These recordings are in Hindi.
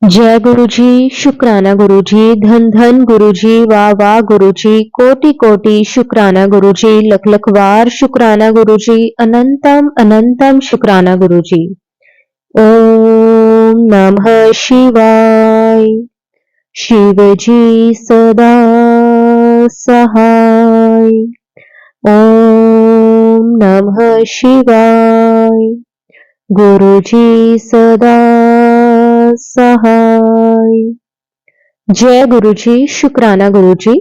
जय गुरु जी, शुक्राना गुरु जी, धन धन गुरु जी, वाह वाह गुरु जी, कोटि कोटि शुक्राना गुरु जी, लख लख बार शुक्राना गुरु जी, अनंतम अनंतम शुक्राना गुरु जी। ओम नमः शिवाय। शिव जी सदा सहाय। ओम नमः शिवाय। गुरु जी सदा सहाय। जय गुरु जी, शुक्राना गुरु जी।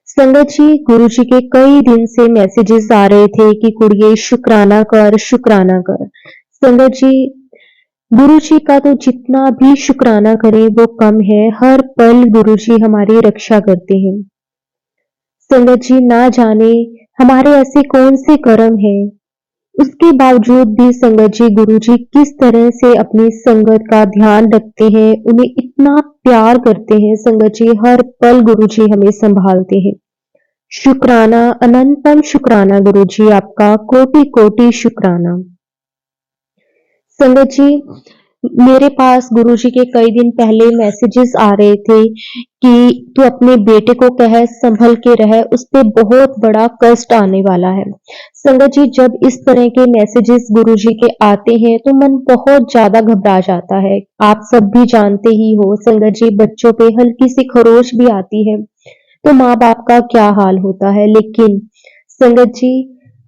संगत जी, गुरु जी के कई दिन से मैसेजेस आ रहे थे कि कुड़िए शुक्राना कर, शुक्राना कर। संगत जी, गुरु जी का तो जितना भी शुक्राना करें वो कम है। हर पल गुरु जी हमारी रक्षा करते हैं। संगत जी, ना जाने हमारे ऐसे कौन से कर्म हैं, उसके बावजूद भी संगत जी गुरु जी किस तरह से अपनी संगत का ध्यान रखते हैं, उन्हें इतना प्यार करते हैं। संगत जी, हर पल गुरु जी हमें संभालते हैं। शुक्राना, अनंतम शुक्राना गुरु जी, आपका कोटि कोटि शुक्राना। संगत जी, मेरे पास गुरुजी के कई दिन पहले मैसेजेस आ रहे थे कि तू अपने बेटे को कह संभल के रह, उस पे बहुत बड़ा कष्ट आने वाला है। संगत जी, जब इस तरह के मैसेजेस गुरुजी के आते हैं तो मन बहुत ज्यादा घबरा जाता है। आप सब भी जानते ही हो संगत जी, बच्चों पे हल्की सी खरोच भी आती है तो माँ बाप का क्या हाल होता है। लेकिन संगत जी,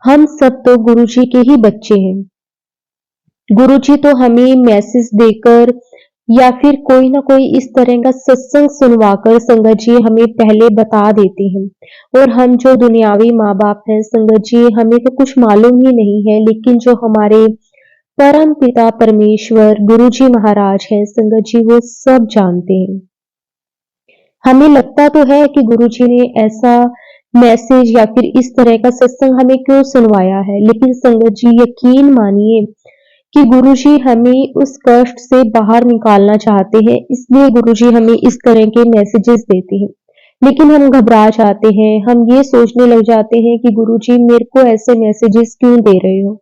हम सब तो गुरुजी के ही बच्चे हैं। गुरुजी तो हमें मैसेज देकर या फिर कोई ना कोई इस तरह का सत्संग सुनवाकर संगत जी हमें पहले बता देते हैं। और हम जो दुनियावी माँ बाप हैं संगत जी, हमें तो कुछ मालूम ही नहीं है, लेकिन जो हमारे परम पिता परमेश्वर गुरु जी महाराज हैं संगत जी, वो सब जानते हैं। हमें लगता तो है कि गुरु जी ने ऐसा मैसेज या फिर इस तरह का सत्संग हमें क्यों सुनवाया है, लेकिन संगत जी यकीन मानिए कि गुरुजी हमें उस कष्ट से बाहर निकालना चाहते हैं, इसलिए गुरुजी हमें इस तरह के मैसेजेस देते हैं। लेकिन हम घबरा जाते हैं, हम ये सोचने लग जाते हैं कि गुरुजी मेरे को ऐसे मैसेजेस क्यों दे रहे हो।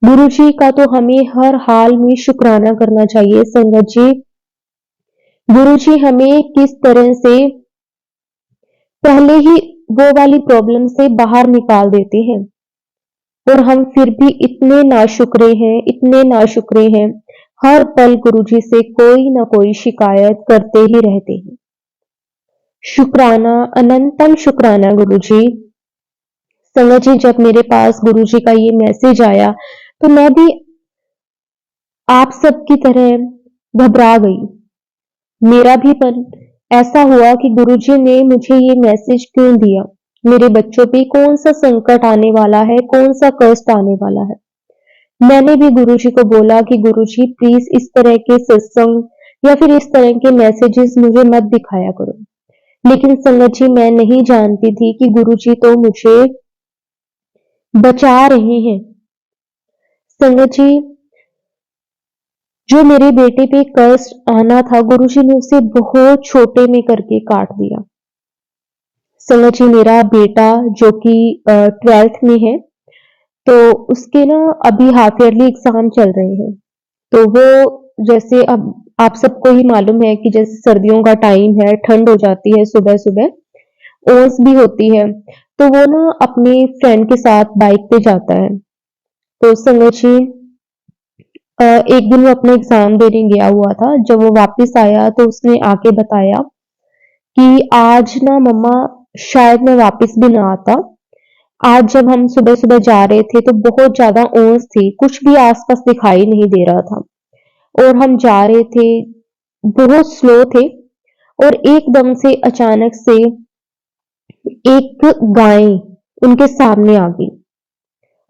गुरुजी का तो हमें हर हाल में शुक्राना करना चाहिए। संगत जी, गुरुजी हमें किस तरह से पहले ही वो वाली प्रॉब्लम से बाहर निकाल देते हैं, और हम फिर भी इतने नाशुक्रे हैं, इतने नाशुक्रे हैं। हर पल गुरुजी से कोई ना कोई शिकायत करते ही रहते हैं। शुक्राना, अनंतम शुक्राना गुरुजी। संगत जी, जब मेरे पास गुरुजी का ये मैसेज आया तो मैं भी आप सबकी तरह घबरा गई। मेरा भी मन ऐसा हुआ कि गुरुजी ने मुझे ये मैसेज क्यों दिया, मेरे बच्चों पे कौन सा संकट आने वाला है, कौन सा कष्ट आने वाला है। मैंने भी गुरुजी को बोला कि गुरुजी प्लीज इस तरह के सत्संग या फिर इस तरह के मैसेजेस मुझे मत दिखाया करो। लेकिन संगत जी, मैं नहीं जानती थी कि गुरुजी तो मुझे बचा रहे हैं। संगत जी, जो मेरे बेटे पे कष्ट आना था गुरुजी ने उसे बहुत छोटे में करके काट दिया। संगत जी, मेरा बेटा जो कि 12th में है, तो उसके ना अभी हाफ ईयरली एग्जाम चल रहे हैं। तो वो जैसे अब आप सबको ही मालूम है कि जैसे सर्दियों का टाइम है, ठंड हो जाती है, सुबह सुबह ओस भी होती है, तो वो ना अपने फ्रेंड के साथ बाइक पे जाता है। तो संगत जी, एक दिन वो अपने एग्जाम देने गया हुआ था। जब वो वापस आया तो उसने आके बताया कि आज ना मम्मा शायद मैं वापस भी ना आता। आज जब हम सुबह सुबह जा रहे थे तो बहुत ज्यादा ओस थी, कुछ भी आसपास दिखाई नहीं दे रहा था, और हम जा रहे थे, बहुत स्लो थे, और एकदम से अचानक से एक गाय उनके सामने आ गई।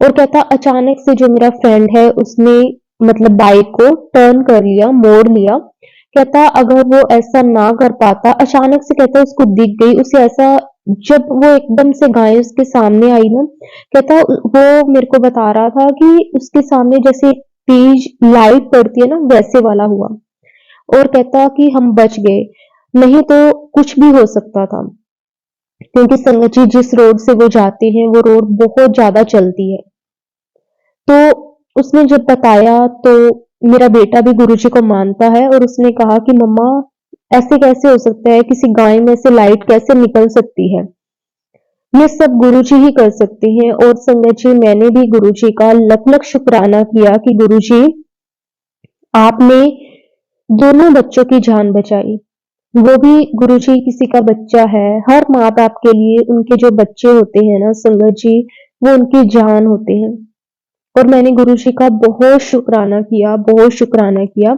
और कहता अचानक से जो मेरा फ्रेंड है उसने मतलब बाइक को टर्न कर लिया, मोड़ लिया। कहता अगर वो ऐसा ना कर पाता, अचानक से कहता उसको दिख गई उसे ऐसा, जब वो एकदम से गाय उसके सामने आई ना, कहता वो मेरे को बता रहा था कि उसके सामने जैसे तेज लाइट पड़ती है ना, वैसे वाला हुआ। और कहता कि हम बच गए, नहीं तो कुछ भी हो सकता था। क्योंकि संगत जी, जिस रोड से वो जाते हैं वो रोड बहुत ज्यादा चलती है। तो उसने जब बताया तो मेरा बेटा भी गुरुजी को मानता है और उसने कहा कि मम्मा ऐसे कैसे हो सकता है, किसी गाय में से लाइट कैसे निकल सकती है, ये सब गुरुजी ही कर सकते हैं। और संगत जी, मैंने भी गुरुजी का लख लख शुक्राना किया कि गुरुजी आपने दोनों बच्चों की जान बचाई। वो भी गुरुजी किसी का बच्चा है। हर माँ बाप के लिए उनके जो बच्चे होते हैं ना संगत जी, वो उनकी जान होते हैं। और मैंने गुरुजी का बहुत शुक्राना किया, बहुत शुक्राना किया।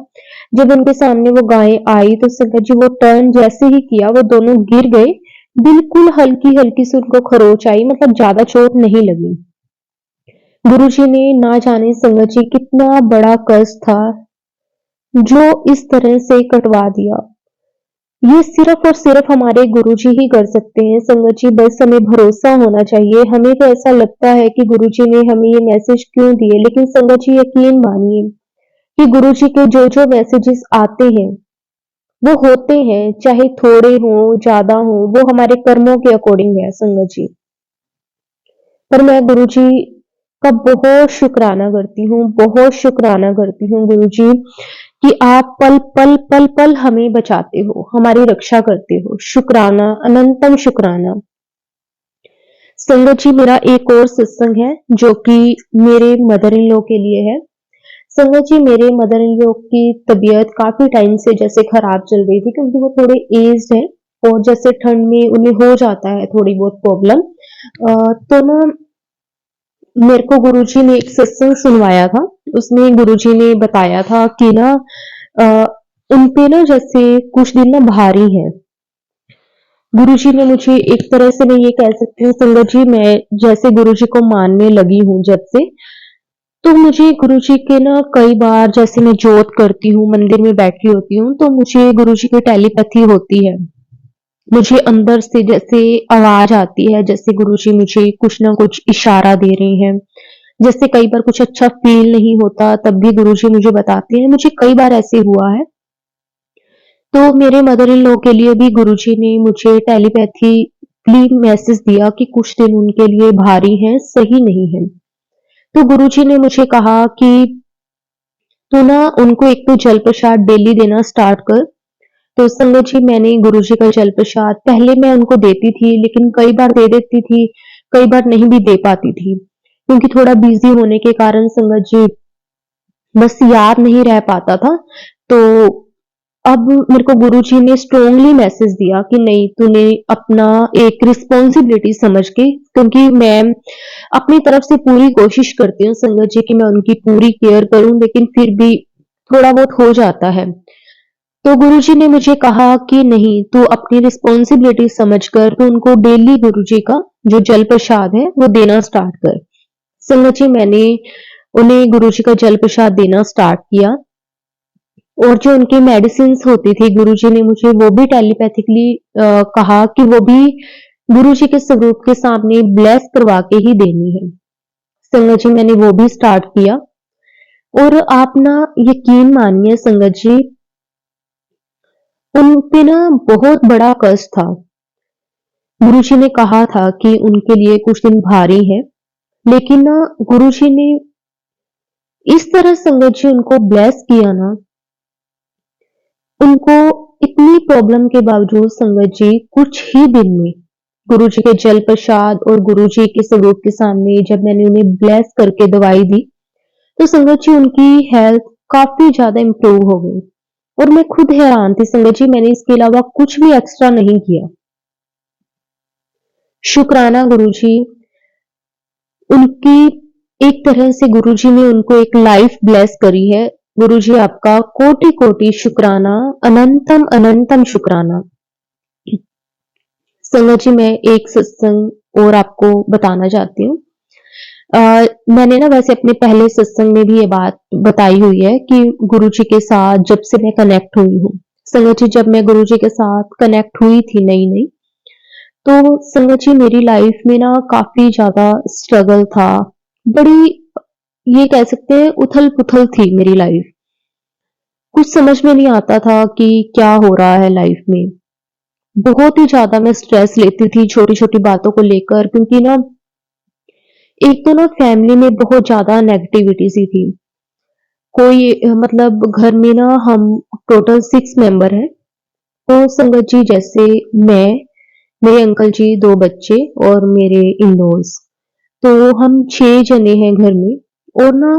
जब उनके सामने वो गाय आई तो संगत जी वो टर्न जैसे ही किया वो दोनों गिर गए। बिल्कुल हल्की हल्की से उनको खरोच आई, मतलब ज्यादा चोट नहीं लगी। गुरुजी ने ना जाने संगत जी कितना बड़ा कर्ज था जो इस तरह से कटवा दिया। ये सिर्फ और सिर्फ हमारे गुरुजी ही कर सकते हैं संगत जी। बस हमें भरोसा होना चाहिए। हमें तो ऐसा लगता है कि गुरुजी ने हमें ये मैसेज क्यों दिए, लेकिन संगत जी यकीन मानिए कि गुरुजी के जो जो मैसेजेस आते हैं वो होते हैं, चाहे थोड़े हों ज्यादा हों, वो हमारे कर्मों के अकॉर्डिंग है संगत जी। पर मैं गुरुजी का बहुत शुक्राना करती हूँ, बहुत शुक्राना करती हूँ गुरुजी कि आप पल पल पल पल हमें बचाते हो, हमारी रक्षा करते हो। शुक्राना, अनंतम शुक्राना। संगत जी, मेरा एक और सत्संग है जो कि मेरे मदर इन लॉ के लिए है। संगत जी, मेरे मदर इन लॉ की तबीयत काफी टाइम से जैसे खराब चल रही थी, क्योंकि वो थोड़े एज्ड है और जैसे ठंड में उन्हें हो जाता है थोड़ी बहुत प्रॉब्लम। तो ना मेरे को गुरुजी ने एक सत्संग सुनवाया था। उसमें गुरुजी ने बताया था कि ना अ, उन पे ना जैसे कुछ दिन ना भारी है। गुरुजी ने मुझे एक तरह से मैं ये कह सकती हूँ संगत जी, मैं जैसे गुरुजी को मानने लगी हूँ जब से, तो मुझे गुरुजी के ना कई बार जैसे मैं जोत करती हूँ, मंदिर में बैठी होती हूँ, तो मुझे गुरुजी की टेलीपैथी होती है। मुझे अंदर से जैसे आवाज आती है, जैसे गुरुजी मुझे कुछ ना कुछ इशारा दे रहे हैं। जैसे कई बार कुछ अच्छा फील नहीं होता तब भी गुरुजी मुझे बताते हैं। मुझे कई बार ऐसे हुआ है। तो मेरे मदर इन लॉ के लिए भी गुरुजी ने मुझे टेलीपैथीकली मैसेज दिया कि कुछ दिन उनके लिए भारी हैं, सही नहीं है। तो गुरुजी ने मुझे कहा कि तू ना उनको एक तो जल प्रसाद डेली देना स्टार्ट कर। तो संगत जी, मैंने गुरुजी का जल प्रसाद पहले मैं उनको देती थी, लेकिन कई बार दे देती थी, कई बार नहीं भी दे पाती थी, क्योंकि थोड़ा बिजी होने के कारण संगत जी बस याद नहीं रह पाता था। तो अब मेरे को गुरुजी ने स्ट्रांगली मैसेज दिया कि नहीं, तूने अपना एक रिस्पॉन्सिबिलिटी समझ के, क्योंकि मैं अपनी तरफ से पूरी कोशिश करती हूँ संगत जी कि मैं उनकी पूरी केयर करूं, लेकिन फिर भी थोड़ा बहुत हो जाता है। तो गुरुजी ने मुझे कहा कि नहीं, तू अपनी रिस्पॉन्सिबिलिटी समझकर तो उनको डेली गुरुजी का जो जल प्रसाद है वो देना स्टार्ट कर। संगत जी, मैंने उन्हें गुरुजी का जल प्रसाद देना स्टार्ट किया। और जो उनकी मेडिसिन होती थी, गुरुजी ने मुझे वो भी टेलीपैथिकली कहा कि वो भी गुरुजी के स्वरूप के सामने ब्लेस करवा के ही देनी है। संगत जी, मैंने वो भी स्टार्ट किया। और आप ना यकीन मानिए संगत जी, उन पे ना बहुत बड़ा कष्ट था। गुरुजी ने कहा था कि उनके लिए कुछ दिन भारी है, लेकिन ना गुरुजी ने इस तरह संगत जी उनको ब्लेस किया ना, उनको इतनी प्रॉब्लम के बावजूद संगत जी कुछ ही दिन में गुरुजी के जल प्रसाद और गुरुजी के स्वरूप के सामने जब मैंने उन्हें ब्लेस करके दवाई दी, तो संगत जी उनकी हेल्थ काफी ज्यादा इंप्रूव हो गई। और मैं खुद हैरान थी संगत जी, मैंने इसके अलावा कुछ भी एक्स्ट्रा नहीं किया। शुक्राना गुरुजी, उनकी एक तरह से गुरुजी ने उनको एक लाइफ ब्लेस करी है। गुरुजी, आपका कोटि कोटि शुक्राना, अनंतम अनंतम शुक्राना। संगत जी, मैं एक सत्संग और आपको बताना चाहती हूँ। मैंने ना वैसे अपने पहले सत्संग में भी ये बात बताई हुई है कि गुरुजी के साथ जब से मैं कनेक्ट हुई हूँ, संगत जी जब मैं गुरुजी के साथ कनेक्ट हुई थी नई नई, तो संगत जी मेरी लाइफ में ना काफी ज्यादा स्ट्रगल था। बड़ी, ये कह सकते हैं, उथल पुथल थी मेरी लाइफ। कुछ समझ में नहीं आता था कि क्या हो रहा है लाइफ में। बहुत ही ज्यादा मैं स्ट्रेस लेती थी छोटी छोटी बातों को लेकर, क्योंकि ना एक तो ना फैमिली में बहुत ज्यादा नेगेटिविटी सी थी। कोई मतलब घर में ना हम टोटल 6 मेंबर हैं। तो संगत जी जैसे मैं, मेरे अंकल जी, 2 बच्चे और मेरे इन-लॉज़, तो हम 6 जने हैं घर में। और ना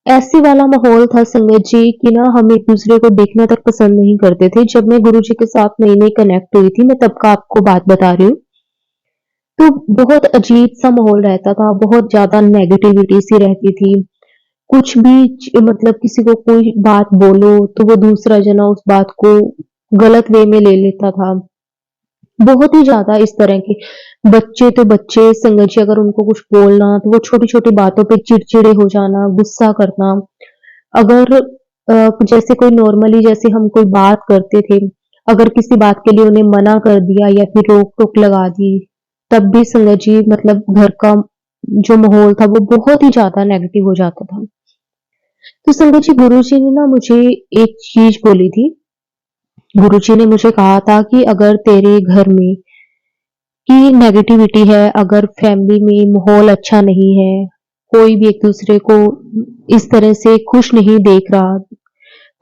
ऐसे वाला माहौल था संगत जी कि ना हम एक-दूसरे को देखना तक पसंद नहीं करते थे। जब मैं गुरुजी के साथ नई-नई कनेक्ट हुई थी, मैं तब का आपको बात बता रही हूँ। तो बहुत अजीब-सा माहौल रहता था, बहुत ज़्यादा नेगेटिविटी सी रहती थी। कुछ भी मतलब किसी को कोई बात बोलो तो वो दूसरा जना उस बात को गलत वे में ले लेता था। बहुत ही ज़्यादा इस तरह के बच्चे तो बच्चे संगत जी, अगर उनको कुछ बोलना तो वो छोटी-छोटी बातों पे चिड़चिड़े हो जाना, गुस्सा करना। अगर जैसे कोई नॉर्मली जैसे हम कोई बात करते थे, अगर किसी बात के लिए उन्हें मना कर दिया या फिर रोक-टोक लगा दी, तब भी संगत जी मतलब घर का जो माहौल था वो बहुत ही ज़्यादा नेगेटिव हो जाता था। तो संगत जी गुरुजी ने ना मुझे एक चीज़ बोली थी। गुरुजी ने मुझे कहा था कि अगर तेरे घर में की नेगेटिविटी है, अगर फैमिली में माहौल अच्छा नहीं है, कोई भी एक-दूसरे को इस तरह से खुश नहीं देख रहा,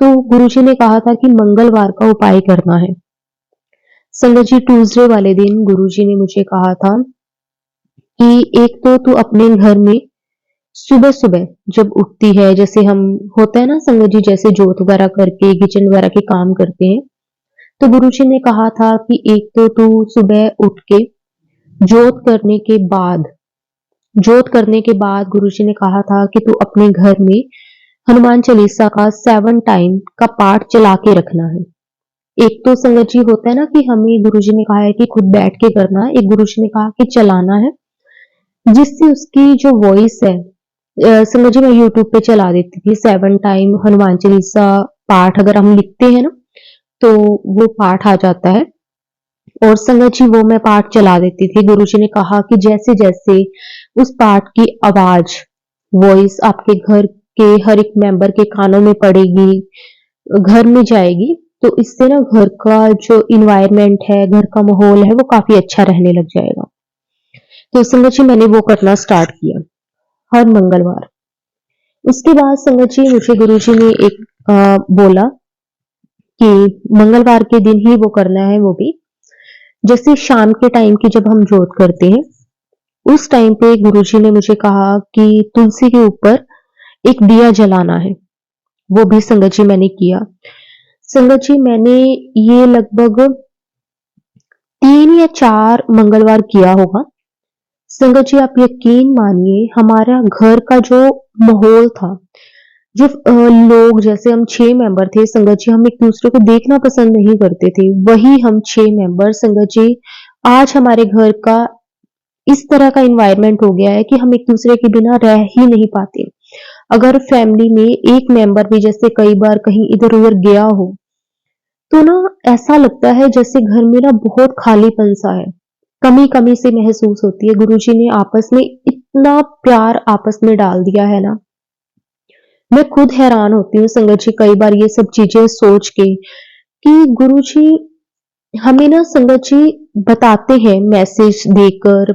तो गुरुजी ने कहा था कि मंगलवार का उपाय करना है। संगत जी ट्यूसडे वाले दिन गुरुजी ने मुझे कहा था कि एक तो तू अपने घर में सुबह-सुबह जब उठती है, जैसे हम होता है ना संगत जी, जैसे जोत वगैरह करके किचन वगैरह के काम करते हैं, तो गुरुजी ने कहा था कि एक तो तू सुबह उठ के जोत करने के बाद जोत करने के बाद गुरुजी ने कहा था कि तू अपने घर में हनुमान चालीसा का 7 टाइम का पाठ चला के रखना है। एक तो संगत जी होता है ना कि हमें गुरुजी ने कहा है कि खुद बैठ के करना है, एक गुरुजी ने कहा कि चलाना है, जिससे उसकी जो वॉइस है संगत जी मैं यूट्यूब पे चला देती थी 7 टाइम हनुमान चालीसा पाठ, अगर हम लिखते हैं ना, तो वो पाठ आ जाता है। और संगत जी वो मैं पाठ चला देती थी। गुरुजी ने कहा कि जैसे-जैसे उस पाठ की आवाज़, वॉइस आपके घर के हर एक मेंबर के कानों में पड़ेगी, घर में जाएगी, तो इससे ना घर का जो एनवायरनमेंट है, घर का माहौल है, वो काफ़ी अच्छा रहने लग जाएगा। तो संगत जी मैंने वो करना स्टार्ट किया, हर मंगलवार। उसके बाद संगत जी मुझे गुरुजी ने एक बोला कि मंगलवार के दिन ही वो करना है, वो भी जैसे शाम के टाइम की जब हम जोत करते हैं, उस टाइम पे गुरुजी ने मुझे कहा कि तुलसी के ऊपर एक दिया जलाना है। वो भी संगत जी मैंने किया। संगत जी मैंने ये लगभग 3 या 4 मंगलवार किया होगा। संगत जी आप यकीन मानिए हमारा घर का जो माहौल था, जो लोग जैसे हम 6 मेंबर थे संगत जी, हम एक-दूसरे को देखना पसंद नहीं करते थे। वही हम 6 मेंबर संगत जी आज हमारे घर का इस तरह का एनवायरनमेंट हो गया है कि हम एक-दूसरे के बिना रह ही नहीं पाते। अगर फैमिली में एक मेंबर भी जैसे कई बार कहीं इधर-उधर गया हो, तो ना ऐसा लगता है जैसे घर में ना बहुत खालीपन-सा है, कमी-कमी सी महसूस होती है। गुरुजी ने आपस में इतना प्यार आपस में डाल दिया है ना, मैं खुद हैरान होती हूँ संगत जी कई बार ये सब चीज़ें सोच के कि गुरुजी हमें ना संगत जी बताते हैं मैसेज देकर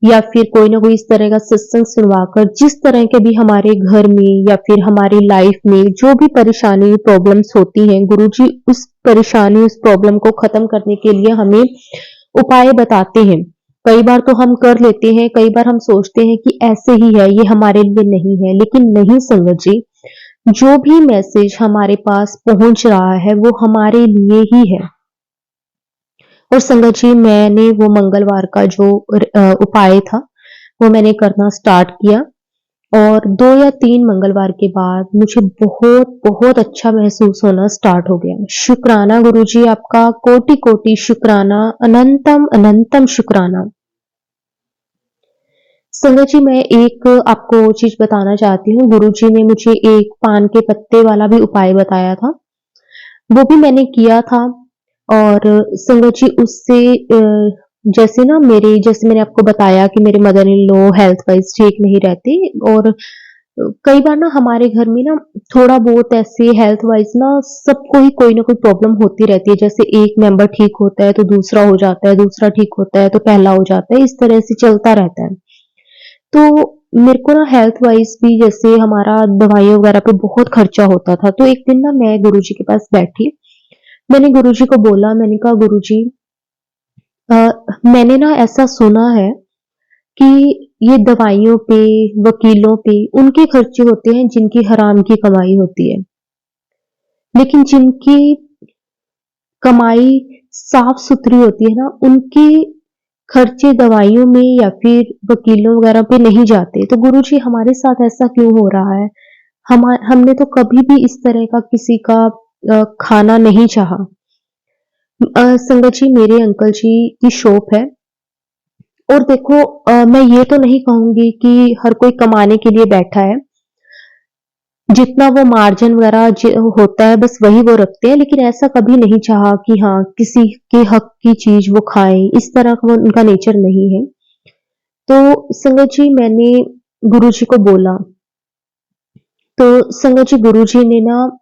या फिर कोई ना कोई इस तरह का सत्संग सुनवाकर, जिस तरह के भी हमारे घर में या फिर हमारी लाइफ में जो भी परेशानी प्रॉब्लम्स होती हैं, गुरुजी उस परेशानी उस प्रॉब्लम को खत्म करने के लिए हमें उपाय बताते हैं। कई बार तो हम कर लेते हैं, कई बार हम सोचते हैं कि ऐसे ही है, ये हमारे लिए नहीं है, लेकिन नहीं संगत जी, जो भी मैसेज हमारे पास पहुंच रहा है वो हमारे लिए ही है। और संगत जी मैंने वो मंगलवार का जो उपाय था, वो मैंने करना स्टार्ट किया और 2 या 3 मंगलवार के बाद मुझे बहुत अच्छा महसूस होना स्टार्ट हो गया। शुक्राना गुरुजी आपका, कोटि-कोटि शुक्राना, अनंतम शुक्राना। संगत जी मैं एक आपको चीज़ बताना चाहती हूँ, गुरुजी ने मुझे एक पान के पत्ते वाला भी उपाय बताया था, वो भी मैंने किया था। और संगत जी उससे जैसे ना मेरे जैसे मैंने आपको बताया कि मेरे mother in law health wise ठीक नहीं रहते और कई बार ना हमारे घर में ना थोड़ा बहुत ऐसे हेल्थ वाइज़ ना सबको ही कोई ना कोई प्रॉब्लम होती रहती है। जैसे एक मेंबर ठीक होता है तो दूसरा हो जाता है, दूसरा ठीक होता है तो पहला हो जाता है, इस तरह से चलता रहता है। तो मेरे को ना हेल्थ वाइज भी जैसे हमारा दवाइयों वगैरह पे बहुत खर्चा होता था। तो एक दिन ना मैं गुरुजी के पास बैठी, मैंने गुरुजी को बोला, मैंने कहा गुरुजी, अ, मैंने ना ऐसा सुना है कि ये दवाइयों पे, वकीलों पे उनके खर्चे होते हैं जिनकी हराम की कमाई होती है, लेकिन जिनकी कमाई साफ सुथरी होती है ना, उनके खर्चे दवाइयों में या फिर वकीलों वगैरह पे नहीं जाते। तो गुरुजी हमारे साथ ऐसा क्यों हो रहा है? हमने तो कभी भी इस तरह का किसी का खाना नहीं चाहा। संगत जी, मेरे अंकल जी की शॉप है, और देखो, मैं ये तो नहीं कहूंगी कि हर कोई कमाने के लिए बैठा है। जितना वो मार्जिन वगैरह होता है बस वही वो रखते हैं, लेकिन ऐसा कभी नहीं चाहा कि हाँ किसी के हक की चीज वो खाएं, इस तरह का उनका नेचर नहीं है। तो संगत जी, मैंने गुरुजी को बोला, तो संगत जी, गुरुजी ने ना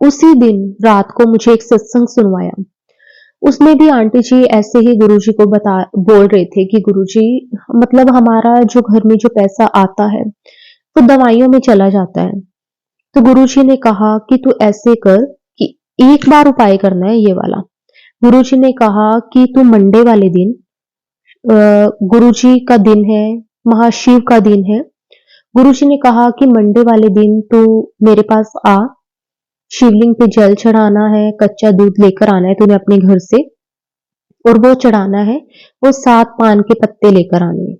उसी दिन रात को मुझे एक सत्संग सुनवाया। उसमें भी आंटी जी ऐसे ही गुरुजी को बता बोल रहे थे कि गुरुजी, मतलब हमारा जो घर में जो पैसा आता है वो दवाइयों में चला जाता है। तो गुरुजी ने कहा कि तू ऐसे कर कि एक बार उपाय करना है ये वाला। गुरुजी ने कहा कि तू मंडे वाले दिन, गुरुजी का दिन है, महाशिव का दिन है। गुरुजी ने कहा कि मंडे वाले दिन तू मेरे पास आ, शिवलिंग पे जल चढ़ाना है, कच्चा दूध लेकर आना है तूने अपने घर से, और वो चढ़ाना है, वो 7 पान के पत्ते लेकर आने हैं,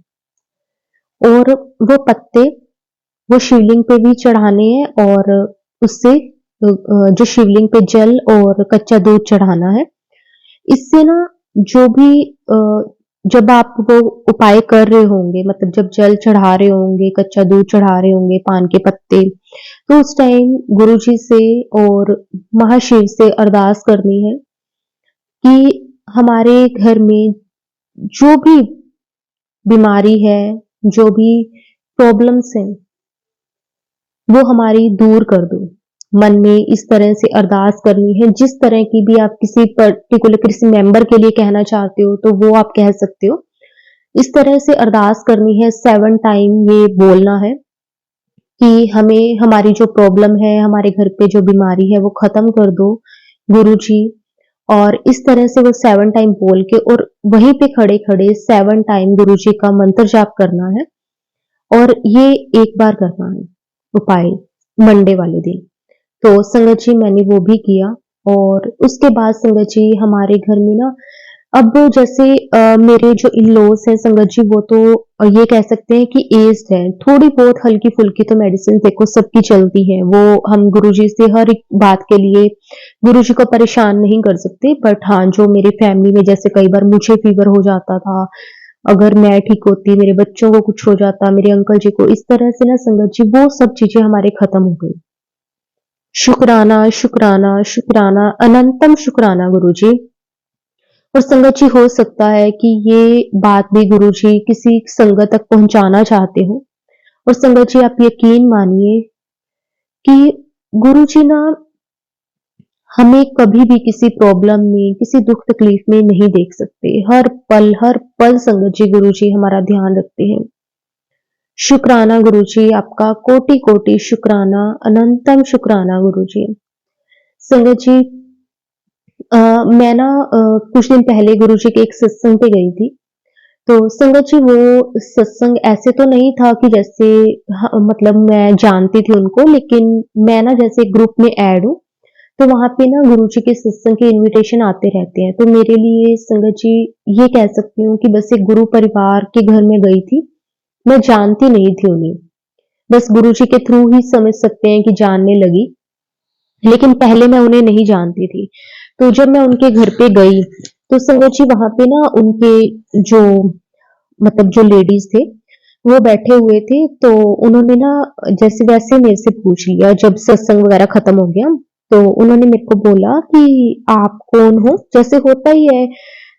और वो पत्ते वो शिवलिंग पे भी चढ़ाने हैं, और उससे जो शिवलिंग पे जल और कच्चा दूध चढ़ाना है। इससे ना जो भी जब आप वो उपाय कर रहे होंगे, मतलब जब जल चढ़ा रहे होंगे, कच्चा दूध चढ़ा रहे होंगे, पान के पत्ते, तो उस टाइम गुरुजी से और महाशिव से अरदास करनी है कि हमारे घर में जो भी बीमारी है, जो भी प्रॉब्लम्स हैं, वो हमारी दूर कर दो। मन में इस तरह से अरदास करनी है, जिस तरह की भी आप किसी पर्टिकुलर किसी मेंबर के लिए कहना चाहते हो तो वो आप कह सकते हो। इस तरह से अरदास करनी है, 7 टाइम ये बोलना है कि हमें हमारी जो प्रॉब्लम है, हमारे घर पे जो बीमारी है वो खत्म कर दो गुरुजी। और इस तरह से वो 7 टाइम बोल के, और वहीं पे खड़े-खड़े 7 टाइम गुरुजी का मंत्र जाप करना है, और ये एक बार करना है उपाय मंडे वाले दिन। तो संगत जी, मैंने वो भी किया, और उसके बाद संगत जी हमारे घर में ना, अब जैसे मेरे जो इन-लॉज़ हैं संगत जी, वो तो ये कह सकते हैं कि एज्ड हैं। थोड़ी बहुत हल्की-फुल्की तो मेडिसिन देखो सबकी चलती हैं। वो हम गुरुजी से हर एक बात के लिए गुरुजी को परेशान नहीं कर सकते। बट हाँ, जो मेरी फैमिली में जैसे कई बार मुझे फीवर हो जाता था, अगर मैं ठीक होती, मेरे बच्चों को कुछ हो जाता, मेरे अंकल जी को, इस तरह से ना संगत जी वो सब चीज़ें हमारे खत्म हो गई। शुक्राना, शुक्राना, शुक्राना, अनंतम शुक्राना गुरुजी। और संगत जी, हो सकता है कि ये बात भी गुरुजी किसी संगत तक पहुंचाना चाहते हो। और संगत जी, आप यकीन मानिए कि गुरुजी ना हमें कभी भी किसी प्रॉब्लम में, किसी दुख तकलीफ में नहीं देख सकते। हर पल संगत जी गुरुजी हमारा ध्यान रखते हैं। शुक्राना गुरुजी, आपका कोटि-कोटि शुक्राना, अनंतम शुक्राना गुरुजी। संगत जी, अ, मैं ना कुछ दिन पहले गुरुजी के एक सत्संग पे गई थी। तो संगत जी, वो सत्संग ऐसे तो नहीं था कि जैसे मतलब मैं जानती थी उनको, लेकिन मैं ना जैसे ग्रुप में ऐड हूँ, तो वहाँ पे ना गुरुजी के सत्संग के इनविटेशन आते रहते हैं। तो मेरे लिए संगत जी ये कह सकती हूँ कि बस एक गुरु परिवार के घर में गई थी। मैं जानती नहीं थी उन्हें, बस गुरुजी के थ्रू ही समझ सकते हैं कि जानने लगी, लेकिन पहले मैं उन्हें नहीं जानती थी। तो जब मैं उनके घर पे गई, तो संगत जी वहाँ पे ना उनके जो मतलब जो लेडीज थे वो बैठे हुए थे, तो उन्होंने ना जैसे वैसे मेरे से पूछ लिया जब सत्संग वगैरह खत्म हो गया। तो उन्होंने मेरे को बोला कि आप कौन हो, जैसे होता ही है,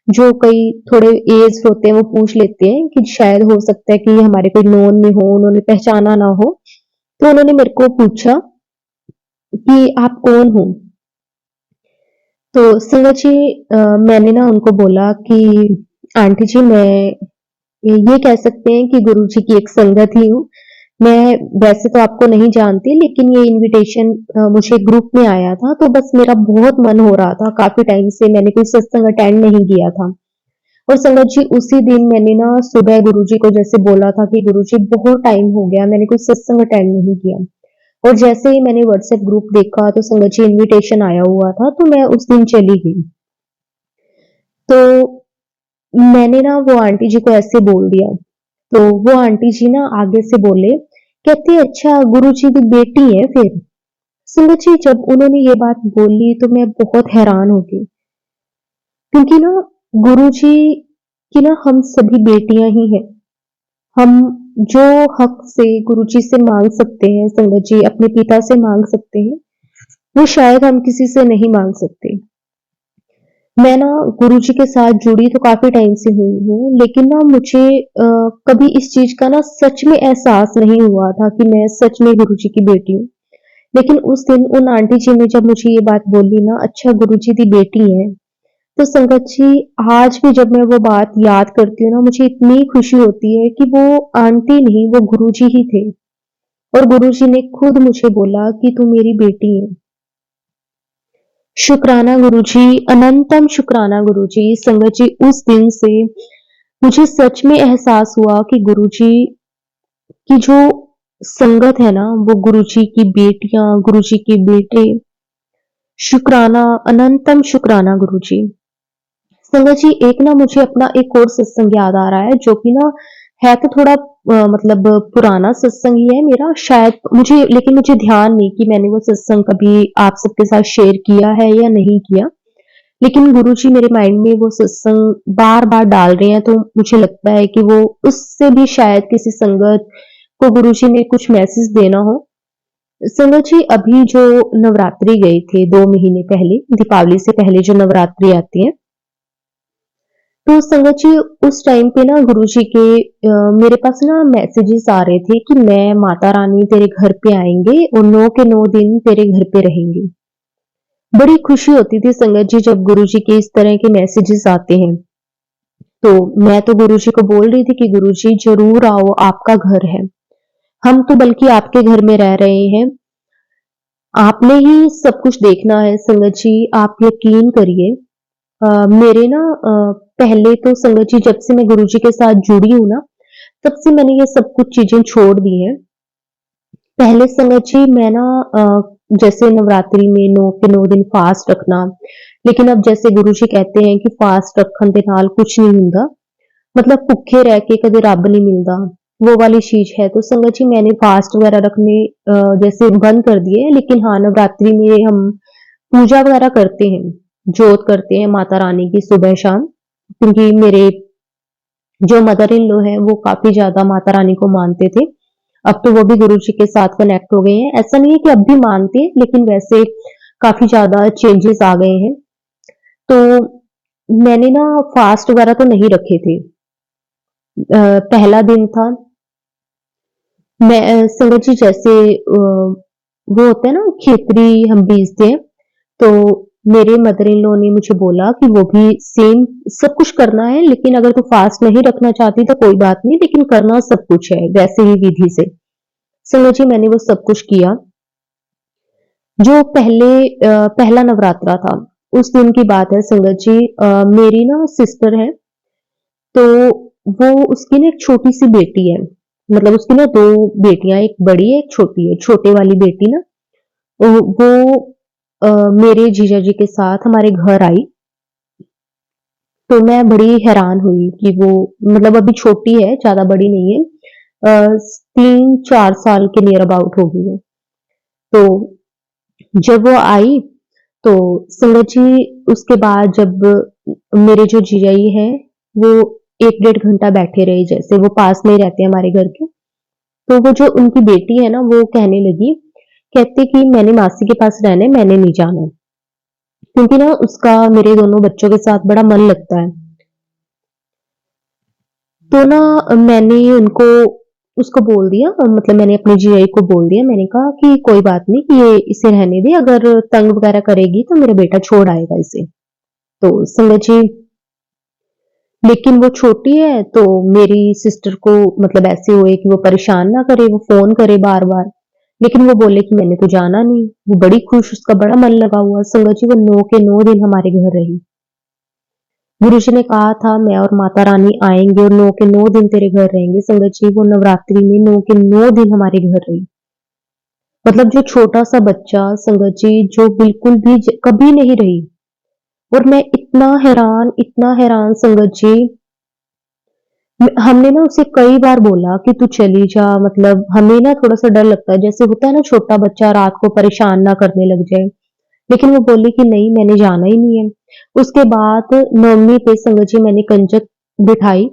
जो कई थोड़े एज होते हैं वो पूछ लेते हैं कि शायद हो सकता है कि हमारे कोई नोन में हो, उन्होंने पहचाना ना हो। तो उन्होंने मेरे को पूछा कि आप कौन हो। तो संगत जी, मैंने ना उनको बोला कि आंटी जी, मैं ये कह सकते हैं कि गुरु जी की एक संगत ही हूँ। मैं वैसे तो आपको नहीं जानती, लेकिन ये इनविटेशन मुझे ग्रुप में आया था, तो बस मेरा बहुत मन हो रहा था। काफ़ी टाइम से मैंने कोई सत्संग अटेंड नहीं किया था। और संगत जी, उसी दिन मैंने ना सुबह गुरुजी को जैसे बोला था कि गुरुजी बहुत टाइम हो गया, मैंने कोई सत्संग अटेंड नहीं किया। और जैसे ही मैंने व्हाट्सएप ग्रुप देखा तो संगत जी इनविटेशन आया हुआ था, तो मैं उस दिन चली गई। तो मैंने ना वो आंटी जी को ऐसे बोल दिया, तो वो आंटी जी ना आगे से बोले, कहते अच्छा गुरुजी की बेटी है फिर। संगत जी, जब उन्होंने ये बात बोली तो मैं बहुत हैरान हो गई, क्योंकि ना गुरुजी की ना हम सभी बेटियां ही हैं। हम जो हक से गुरुजी से मांग सकते हैं, संगत जी अपने पिता से मांग सकते हैं, वो शायद हम किसी से नहीं मांग सकते। मैं ना गुरुजी के साथ जुड़ी तो काफी टाइम से हुई हूँ, लेकिन ना मुझे कभी इस चीज का ना सच में एहसास नहीं हुआ था कि मैं सच में गुरुजी की बेटी हूँ। लेकिन उस दिन उन आंटी जी ने जब मुझे ये बात बोली ना, अच्छा गुरुजी की बेटी है, तो संगत जी आज भी जब मैं वो बात याद करती हूँ ना, मुझे इतनी खुशी होती है कि वो आंटी नहीं, वो गुरुजी ही थे। और गुरुजी ने खुद मुझे बोला कि तू मेरी बेटी है। शुक्राना गुरुजी, अनंतम शुक्राना गुरुजी। संगत जी, उस दिन से मुझे सच में एहसास हुआ कि गुरुजी की जो संगत है ना, वो गुरुजी की बेटियां, गुरुजी के बेटे, शुक्राना, अनंतम शुक्राना गुरुजी। संगत जी, एक ना मुझे अपना एक और सत्संग याद आ रहा है, जो कि ना है तो थोड़ा मतलब पुराना सत्संग ही है मेरा शायद, मुझे लेकिन मुझे ध्यान नहीं कि मैंने वो सत्संग कभी आप सबके साथ शेयर किया है या नहीं किया। लेकिन गुरुजी मेरे माइंड में वो सत्संग बार बार डाल रहे हैं, तो मुझे लगता है कि वो उससे भी शायद किसी संगत को गुरुजी ने कुछ मैसेज देना हो। संगत जी, अभी जो नवरात्रि गए थे 2 महीने पहले, दीपावली से पहले जो नवरात्रि आती है, तो संगत जी उस टाइम पे ना गुरुजी के मेरे पास ना मैसेजेस आ रहे थे कि मैं माता रानी तेरे घर पे आएंगे और 9 के 9 दिन तेरे घर पे रहेंगे। बड़ी खुशी होती थी संगत जी जब गुरुजी के इस तरह के मैसेजेस आते हैं। तो मैं तो गुरुजी को बोल रही थी कि गुरुजी जरूर आओ, आपका घर है, हम तो बल्कि आपके घर में रह रहे हैं, आपने ही सब कुछ देखना है। संगत जी आप यकीन करिए, मेरे ना पहले तो संगत जी जब से मैं गुरुजी के साथ जुड़ी हूँ ना, तब से मैंने ये सब कुछ चीजें छोड़ दी हैं। पहले संगत जी मैं ना जैसे नवरात्रि में 9 के 9 दिन फास्ट रखना, लेकिन अब जैसे गुरुजी कहते हैं कि फास्ट रखन दे नाल कुछ नहीं हुंदा, मतलब भुखे रह के कदे रब नहीं मिलदा, वो वाली चीज है। तो संगत जी मैंने फास्ट वगैरह रखने जैसे बंद कर दिए हैं, लेकिन हाँ नवरात्रि में हम पूजा वगैरह करते हैं, जोत करते हैं माता रानी की सुबह शाम, क्योंकि मेरे जो मदर इन लॉ है वो काफी ज्यादा माता रानी को मानते थे। अब तो वो भी गुरु जी के साथ कनेक्ट हो गए हैं, ऐसा नहीं है कि अब भी मानते हैं, लेकिन वैसे काफी ज्यादा चेंजेस आ गए हैं। तो मैंने ना फास्ट वगैरह तो नहीं रखे थे। पहला दिन था, मैं संगत जी जैसे वो होता है ना खेतरी हम बीजते हैं, तो मेरे मदर इन लॉ ने मुझे बोला कि वो भी सेम सब कुछ करना है, लेकिन अगर तू फास्ट नहीं रखना चाहती तो कोई बात नहीं, लेकिन करना सब कुछ है वैसे ही विधि से। संगत जी मैंने वो सब कुछ किया। जो पहला नवरात्रा था, उस दिन की बात है संगत जी, मेरी ना सिस्टर है, तो वो उसकी ना एक छोटी सी बेटी है, मतलब उसकी ना दो बेटियां, एक बड़ी है एक छोटी है। छोटे वाली बेटी ना वो मेरे जीजा जी के साथ हमारे घर आई, तो मैं बड़ी हैरान हुई कि वो मतलब अभी छोटी है, ज्यादा बड़ी नहीं है, 3-4 साल के नियर अबाउट होगी वो। तो जब वो आई तो संगत जी उसके बाद जब मेरे जो जीजाजी हैं वो 1-1.5 घंटा बैठे रहे, जैसे वो पास में ही रहते हैं हमारे घर के। तो वो जो उनकी बेटी है ना वो कहने लगी, कहते कि मैंने मासी के पास रहना है, मैंने नहीं जाना, क्योंकि ना उसका मेरे दोनों बच्चों के साथ बड़ा मन लगता है। तो ना मैंने उनको उसको बोल दिया, मतलब मैंने अपने जीआई को बोल दिया, मैंने कहा कि कोई बात नहीं, ये इसे रहने दे, अगर तंग वगैरह करेगी तो मेरा बेटा छोड़ आएगा इसे। तो संगत जी लेकिन वो छोटी है तो मेरी सिस्टर को मतलब ऐसे हुए कि वो परेशान ना करे, वो फ़ोन करे बार-बार। लेकिन वो बोले कि मैंने तो जाना नहीं। वो बड़ी खुश, उसका बड़ा मन लगा हुआ। संगत जी वो 9 के 9 दिन हमारे घर रही। गुरुजी ने कहा था मैं और माता रानी आएँगे और 9 के 9 दिन तेरे घर रहेंगे। संगत जी वो नवरात्रि में 9 के 9 दिन हमारे घर रही। मतलब जो छोटा-सा बच्चा संगत जी जो बिल्कुल भी कभी नहीं रही। और मैं इतना हैरान संगत जी, हमने ना उसे कई बार बोला कि तू चली जा, मतलब हमें ना थोड़ा-सा डर लगता है, जैसे होता है ना छोटा बच्चा रात को परेशान ना करने लग जाए। लेकिन वो बोली कि नहीं मैंने जाना ही नहीं है। उसके बाद 9वीं पे संगत जी मैंने कंजक बिठाई,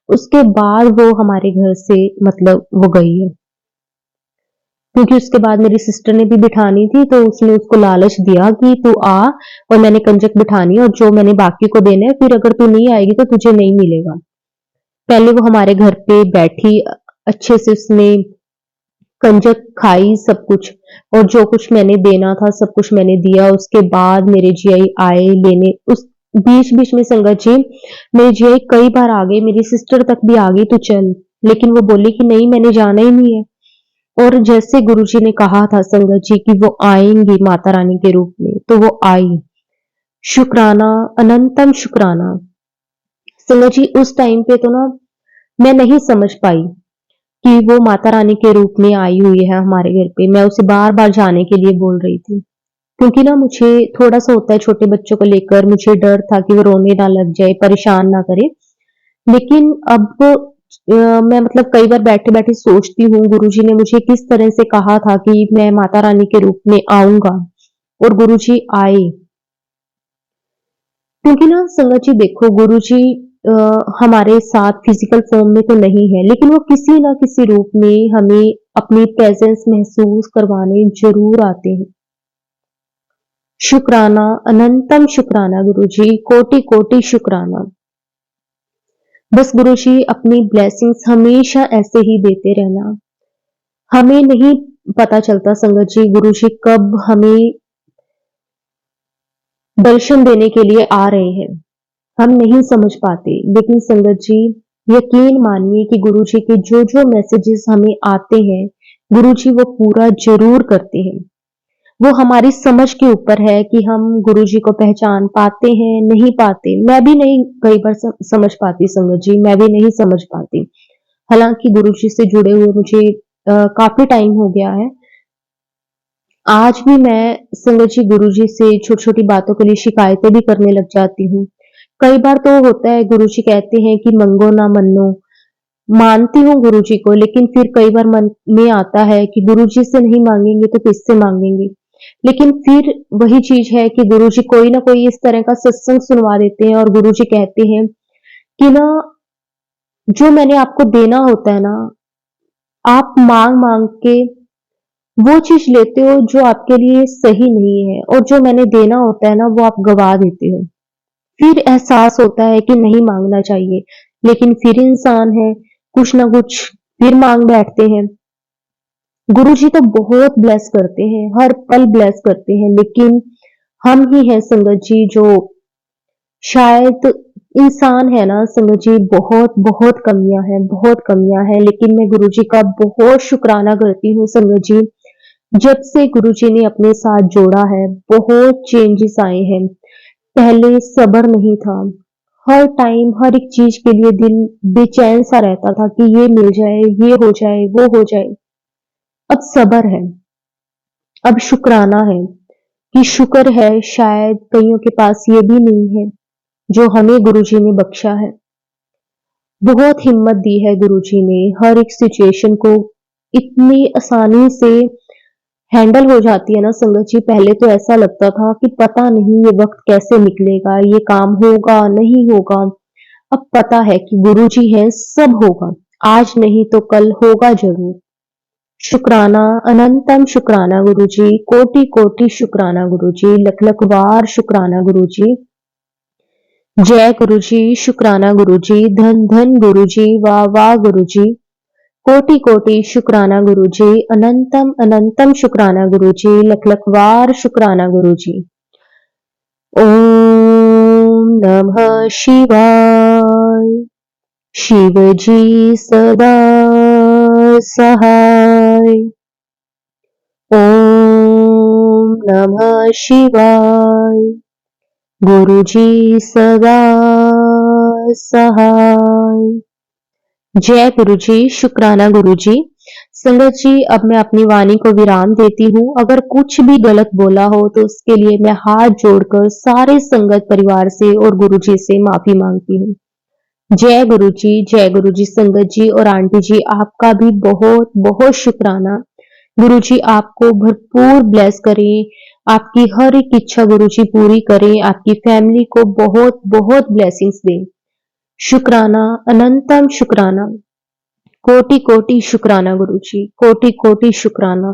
उसके बाद वो हमारे घर से मतलब वो गई है। क्योंकि उसके बाद मेरी सिस्टर ने भी बिठानी थी तो उसने उसको लालच दिया कि तू आ और मैंने कंजक बिठानी है और जो मैंने बाकी को देना है फिर अगर तू नहीं आएगी तो तुझे नहीं मिलेगा। पहले वो हमारे घर पे बैठी, अच्छे से उसने कंजक खाई सब कुछ, और जो कुछ मैंने देना था सब कुछ मैंने दिया। उसके बाद मेरे जीआई आए लेने, उस बीच-बीच में संगत जी मेरे जीआई कई बार आ गए, मेरी सिस्टर तक भी आ गई तू चल, लेकिन वो बोली कि नहीं मैंने जाना ही नहीं है। और जैसे गुरुजी ने कहा था संगत जी कि वो आएंगी माता रानी के रूप में, तो वो आई। शुक्राना, अनंतम शुक्राना। संगत जी उस टाइम पे तो ना मैं नहीं समझ पाई कि वो माता रानी के रूप में आई हुई है हमारे घर पे। मैं उसे बार-बार जाने के लिए बोल रही थी। क्योंकि ना मुझे थोड़ा-सा होता है छोटे बच्चों को लेकर, मुझे डर था कि वो रोने ना लग जाए, परेशान ना करे। लेकिन अब मैं मतलब कई बार बैठे-बैठे सोचती हूँ गुरुजी ने मुझे किस तरह से कहा था कि मैं माता रानी के रूप में आऊँगा, और गुरुजी आए। क्योंकि ना संगत जी देखो गुरुजी हमारे साथ फिजिकल फॉर्म में तो नहीं है, लेकिन वो किसी ना किसी रूप में हमें अपनी प्रेजेंस महसूस करवाने ज़रूर आते हैं। शुक्राना, अनंतम शुक्राना गुरुजी, कोटि-कोटि शुक्राना। बस गुरुजी अपनी ब्लेसिंग्स हमेशा ऐसे ही देते रहना। हमें नहीं पता चलता संगत जी गुरुजी कब हमें दर्शन देने के लिए आ रहे हैं। हम नहीं समझ पाते, लेकिन संगत जी यकीन मानिए कि गुरुजी के जो-जो मैसेजेस हमें आते हैं, गुरुजी वो पूरा ज़रूर करते हैं। वो हमारी समझ के ऊपर है कि हम गुरुजी को पहचान पाते हैं, नहीं पाते। मैं भी नहीं कई बार समझ पाती संगत जी, मैं भी नहीं समझ पाती। हालाँकि गुरुजी से जुड़े हुए मुझे काफ़ी टाइम हो गया है। आज भी मैं संगत जी गुरुजी से छोटी-छोटी बातों के लिए शिकायतें भी करने लग जाती हूँ। कई बार तो होता है गुरुजी कहते हैं कि मंगो ना मन्नो, मानती हूँ गुरुजी को, लेकिन फिर कई बार मन में आता है कि गुरुजी से नहीं माँगेंगे तो किससे माँगेंगे? लेकिन फिर वही चीज़ है कि गुरुजी कोई ना कोई इस तरह का सत्संग सुनवा देते हैं और गुरुजी कहते हैं कि ना जो मैंने आपको देना होता है ना, आप माँग-माँग के वो चीज़ लेते हो जो आपके लिए सही नहीं है, और जो मैंने देना होता है ना वो आप गँवा देते हो। फिर एहसास होता है कि नहीं माँगना चाहिए, लेकिन फिर इंसान है, कुछ ना कुछ फिर माँग बैठते हैं। गुरुजी तो बहुत ब्लेस करते हैं, हर पल ब्लेस करते हैं, लेकिन हम ही हैं संगत जी जो शायद इंसान है ना संगत जी, बहुत बहुत कमियाँ हैं, लेकिन मैं गुरुजी का बहुत शुक्राना करती हूँ संगत जी। जब से गुरुजी ने अपने साथ जोड़ा है, बहुत चेंजेस आए हैं। पहले सब्र नहीं था। हर टाइम हर एक चीज़ के लिए दिल बेचैन सा रहता था कि ये मिल जाए, ये हो जाए, वो हो जाए। अब सब्र है, अब शुक्राना है कि शुक्र है शायद कइयों के पास ये भी नहीं है, जो हमें गुरुजी ने बख्शा है। बहुत हिम्मत दी है गुरुजी ने, हर एक सिचुएशन को इतनी आसानी से हैंडल हो जाती है ना संगत जी। पहले तो ऐसा लगता था कि पता नहीं ये वक्त कैसे निकलेगा, ये काम होगा नहीं होगा। अब पता है कि गुरुजी हैं, सब होगा, आज नहीं तो कल होगा जरूर। शुक्राना, अनंतम शुक्राना गुरुजी, कोटि कोटि शुक्राना गुरुजी, लख लख बार शुक्राना गुरुजी। जय गुरुजी, शुक्राना गुरुजी, धन धन गुरुजी, वाह वाह गुरुजी, कोटि कोटि शुक्राना गुरुजी, अनंतम अनंतम शुक्राना गुरुजी, लख लख बार शुक्राना गुरुजी। ओम नमः शिवाय। शिव जी सदा सहाय। ओम नमः शिवाय। गुरु जी सदा सहाय। जय गुरु जी। शुक्राना गुरु जी। संगत जी, अब मैं अपनी वाणी को विराम देती हूँ। अगर कुछ भी गलत बोला हो तो उसके लिए मैं हाथ जोड़कर सारे संगत परिवार से और गुरु जी से माफी मांगती हूँ। जय गुरु जी। जय गुरु जी। संगत जी और आंटी जी, आपका भी बहुत बहुत शुक्राना। गुरु जी आपको भरपूर ब्लेस करें, आपकी हर एक इच्छा गुरु जी पूरी करें, आपकी फैमिली को बहुत बहुत ब्लेसिंग्स दें। शुक्राना, अनंतम शुक्राना, कोटि कोटि शुक्राना गुरु जी, कोटि कोटि शुक्राना।